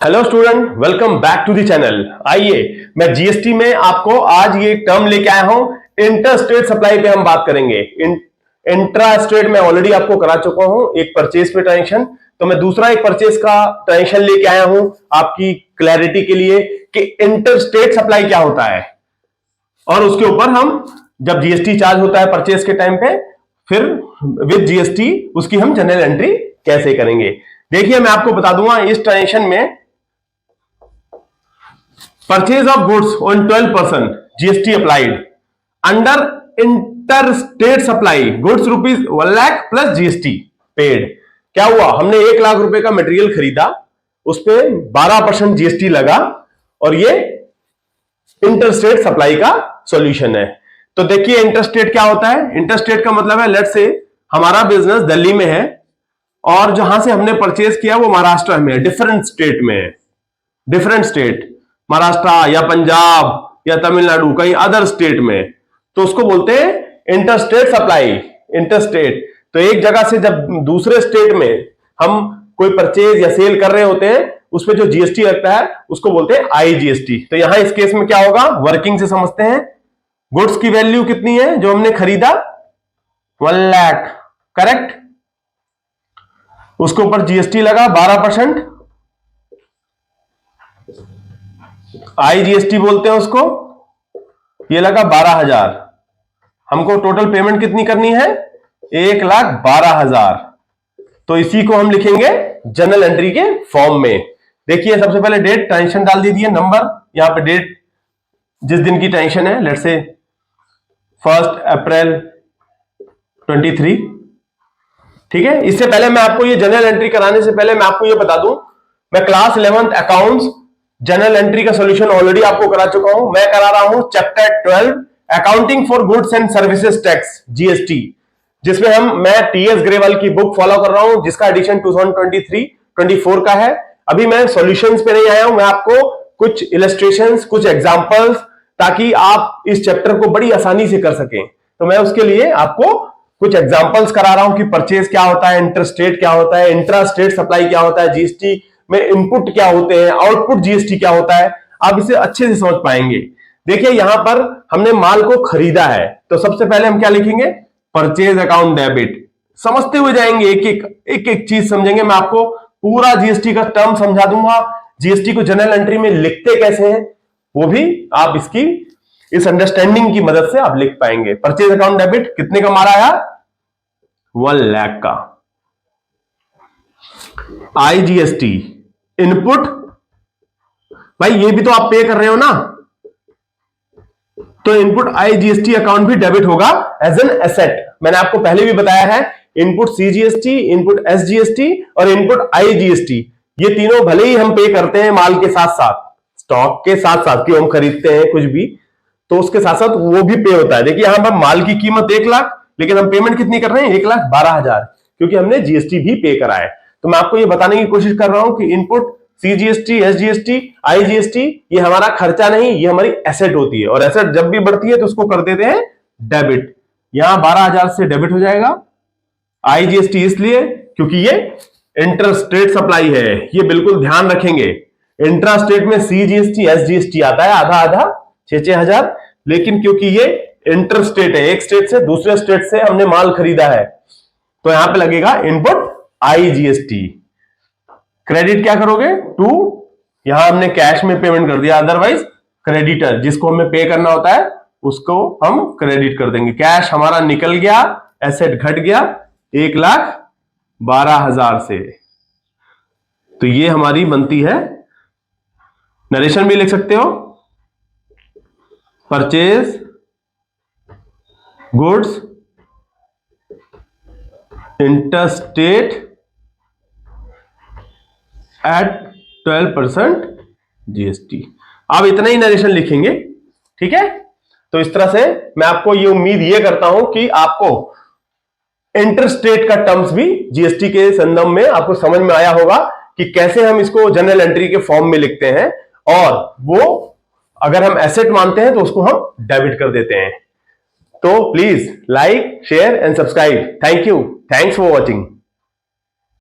Hello student, welcome back to the channel. आइए, मैं GST में आपको आज ये टर्म लेके आया हूं। इंटर स्टेट सप्लाई पे हम बात करेंगे। इंट्रा स्टेट में ऑलरेडी आपको करा चुका हूं एक परचेज पे ट्रांजेक्शन, तो मैं दूसरा एक परचेज का ट्रांजेक्शन लेके आया हूं आपकी क्लैरिटी के लिए कि इंटर स्टेट सप्लाई क्या होता है, और उसके ऊपर हम जब जीएसटी चार्ज होता है परचेज के टाइम पे, फिर विद जीएसटी उसकी हम जनरल एंट्री कैसे करेंगे। देखिए, मैं आपको बता दूंगा इस ट्रांजेक्शन में purchase of goods on 12% GST applied under interstate supply goods rupees 1 lakh plus GST paid। क्या हुआ, हमने 1 लाख रुपए का मटेरियल खरीदा, उस पे 12% जीएसटी लगा, और ये इंटरस्टेट सप्लाई का सॉल्यूशन है। तो देखिए, इंटरस्टेट क्या होता है। इंटरस्टेट का मतलब है, लेट्स से हमारा बिजनेस दिल्ली में है और जहां से हमने परचेज किया वो महाराष्ट्र में है, डिफरेंट स्टेट में है, डिफरेंट स्टेट, महाराष्ट्र या पंजाब या तमिलनाडु, कहीं अदर स्टेट में, तो उसको बोलते हैं इंटरस्टेट सप्लाई। इंटरस्टेट तो एक जगह से जब दूसरे स्टेट में हम कोई परचेज या सेल कर रहे होते हैं, उस पर जो जीएसटी लगता है उसको बोलते हैं आईजीएसटी। तो यहां इस केस में क्या होगा, वर्किंग से समझते हैं। गुड्स की वैल्यू कितनी है जो हमने खरीदा, 1 लाख, करेक्ट। उसके ऊपर जीएसटी लगा 12%, आईजीएसटी बोलते हैं उसको, ये लगा 12,000। हमको टोटल पेमेंट कितनी करनी है, 1,12,000। तो इसी को हम लिखेंगे जनरल एंट्री के फॉर्म में। देखिए, सबसे पहले डेट, ट्रांजेक्शन डाल दीजिए, नंबर, यहां पे डेट जिस दिन की ट्रांजेक्शन है, लेट्स से 1 अप्रैल 23। ठीक है। इससे पहले मैं आपको ये जनरल एंट्री कराने से पहले मैं आपको ये बता दूं, मैं class 11th accounts general entry का सॉल्यूशन ऑलरेडी आपको करा चुका हूं। मैं करा रहा हूं chapter 12 accounting for goods and services tax GST, जिसमें मैं टीएस ग्रेवाल की बुक फॉलो कर रहा हूं, जिसका एडिशन 2023-24 का है। अभी मैं सॉल्यूशंस पे नहीं आया हूं, मैं आपको कुछ इलस्ट्रेशंस, कुछ एग्जांपल्स, ताकि आप इस चैप्टर को बड़ी आसानी से कर सकें। तो मैं उसके लिए आपको कुछ एग्जांपल्स करा रहा हूं कि परचेज क्या होता है, इंटरस्टेट क्या होता है, इंट्रा स्टेट सप्लाई क्या होता है, जीएसटी में इनपुट क्या होते हैं, आउटपुट जीएसटी क्या होता है, आप इसे अच्छे से समझ पाएंगे। देखिए, यहां पर हमने माल को खरीदा है, तो सबसे पहले हम क्या लिखेंगे, परचेज अकाउंट डेबिट। समझते हुए जाएंगे, एक एक चीज समझेंगे। मैं आपको पूरा जीएसटी का टर्म समझा दूंगा, जीएसटी को जनरल एंट्री में लिखते कैसे हैं वो भी आप इसकी इस अंडरस्टैंडिंग की मदद से आप लिख पाएंगे। परचेज अकाउंट डेबिट कितने का मारा आया, 1 लाख का। आईजीएसटी इनपुट, भाई ये भी तो आप पे कर रहे हो ना, तो इनपुट आईजीएसटी अकाउंट भी डेबिट होगा एज एन एसेट। मैंने आपको पहले भी बताया है, इनपुट सीजीएसटी, इनपुट एसजीएसटी और इनपुट आईजीएसटी, ये तीनों भले ही हम पे करते हैं माल के साथ साथ, स्टॉक के साथ साथ, कि हम खरीदते हैं कुछ भी, तो उसके साथ साथ वो भी पे होता है। देखिए, यहां पर माल की कीमत 1 लाख, लेकिन हम पेमेंट कितनी कर रहे हैं, 1,12,000, क्योंकि हमने जीएसटी भी पे करा है। तो मैं आपको ये बताने की कोशिश कर रहा हूं कि इनपुट सीजीएसटी, एसजीएसटी, आईजीएसटी, ये हमारा खर्चा नहीं, ये हमारी एसेट होती है, और एसेट जब भी बढ़ती है तो उसको कर देते हैं डेबिट। यहां 12,000 से डेबिट हो जाएगा। आईजीएसटी इसलिए क्योंकि ये इंटर स्टेट सप्लाई है, ये बिल्कुल ध्यान रखेंगे। इंट्रा स्टेट में सीजीएसटी, एसजीएसटी आता है आधा आधा, 6-6 हजार, लेकिन क्योंकि ये इंटर स्टेट है, एक स्टेट से दूसरे स्टेट से हमने माल खरीदा है, तो यहां पे लगेगा इनपुट आईजीएसटी। क्रेडिट क्या करोगे, टू, यहां हमने कैश में पेमेंट कर दिया, अदरवाइज क्रेडिटर जिसको हमें पे करना होता है उसको हम क्रेडिट कर देंगे। कैश हमारा निकल गया, एसेट घट गया 1,12,000 से, तो ये हमारी बनती है, नरेशन भी लिख सकते हो, purchase goods interstate at 12% GST. आप इतना ही नरेशन लिखेंगे, ठीक है। तो इस तरह से मैं आपको ये उम्मीद ये करता हूं कि आपको इंटरस्टेट का टर्म्स भी जीएसटी के संदर्भ में आपको समझ में आया होगा कि कैसे हम इसको जनरल एंट्री के फॉर्म में लिखते हैं, और वो अगर हम एसेट मानते हैं तो उसको हम डेबिट कर देते हैं। तो please like, share and subscribe. Thank you, thanks for watching.